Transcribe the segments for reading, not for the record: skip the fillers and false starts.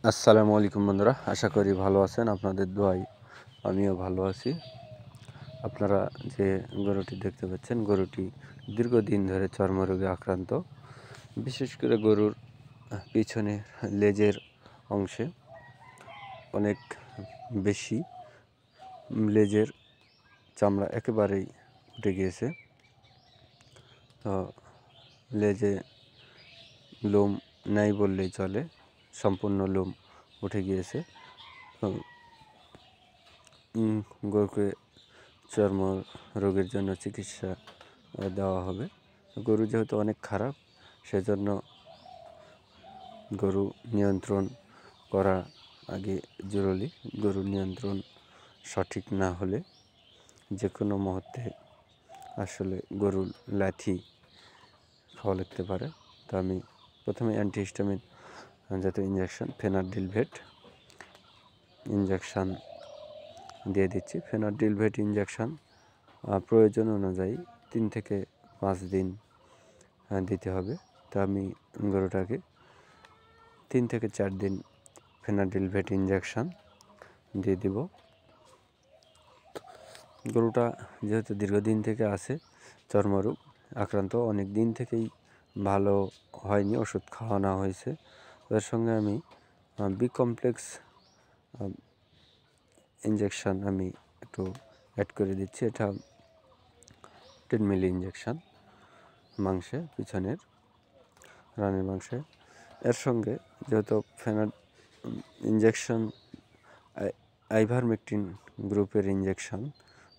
আসসালামু আলাইকুম বন্ধুরা, আশা করি ভালো আছেন। আপনাদের দোয়ায় আমিও ভালো আছি। আপনারা যে গরুটি দেখতে পাচ্ছেন, গরুটি দীর্ঘদিন ধরে চর্মরোগে আক্রান্ত। বিশেষ করে গরুর পিছনে লেজের অংশে অনেক বেশি লেজের চামড়া একেবারেই উঠে গিয়েছে। তো লেজে লোম নাই বললেই চলে, সম্পূর্ণ লোম উঠে গিয়েছে। গরুকে চর্ম রোগের জন্য চিকিৎসা দেওয়া হবে। গরু যেহেতু অনেক খারাপ, সেজন্য গরু নিয়ন্ত্রণ করা আগে জরুরি। গরু নিয়ন্ত্রণ সঠিক না হলে যে কোনো মুহূর্তে আসলে গরুর লাথি খাওয়া লাগতে পারে। তো আমি প্রথমে অ্যান্টিহিস্টামিন জাতীয় ইঞ্জেকশন ফেনারডিলভেট ইঞ্জেকশান দিয়ে দিচ্ছি। ফেনারডিলভেট ইঞ্জেকশান প্রয়োজন অনুযায়ী 3 থেকে 5 দিন দিতে হবে। তো আমি গরুটাকে 3 থেকে 4 দিন ফেনারডিলভেট ইঞ্জেকশান দিয়ে দিব। গরুটা যেহেতু দীর্ঘদিন থেকে আছে চর্মরোগ আক্রান্ত, অনেক দিন থেকেই ভালো হয়নি, ওষুধ খাওয়ানো হয়েছে। এর সঙ্গে আমি বি কমপ্লেক্স ইঞ্জেকশান আমি একটু অ্যাড করে দিচ্ছি। এটা 10 মিলি ইঞ্জেকশান মাংসে, পিছনের রানের মাংসে। এর সঙ্গে যেহেতু ইঞ্জেকশন আইভারমেকটিন গ্রুপের ইঞ্জেকশান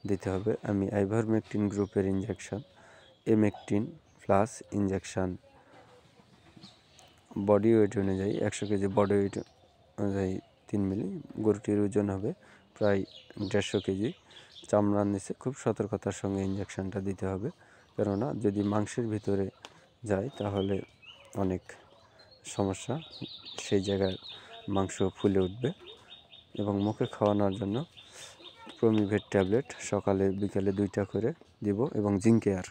দিতে হবে, আমি আইভারমেকটিন গ্রুপের injection Emectin plus injection body weight অনুযায়ী 100 কেজি বডি ওয়েট অনুযায়ী 3 মিলি। গরুটির ওজন হবে প্রায় 150 কেজি। চামড়ার নিচে খুব সতর্কতার সঙ্গে ইঞ্জেকশানটা দিতে হবে, কেননা যদি মাংসের ভিতরে যায় তাহলে অনেক সমস্যা, সেই জায়গায় মাংস ফুলে উঠবে। এবং মুখে খাওয়ানোর জন্য প্রোমিভেট ট্যাবলেট সকালে বিকালে 2টা করে দিব, এবং জিঙ্ক কেয়ার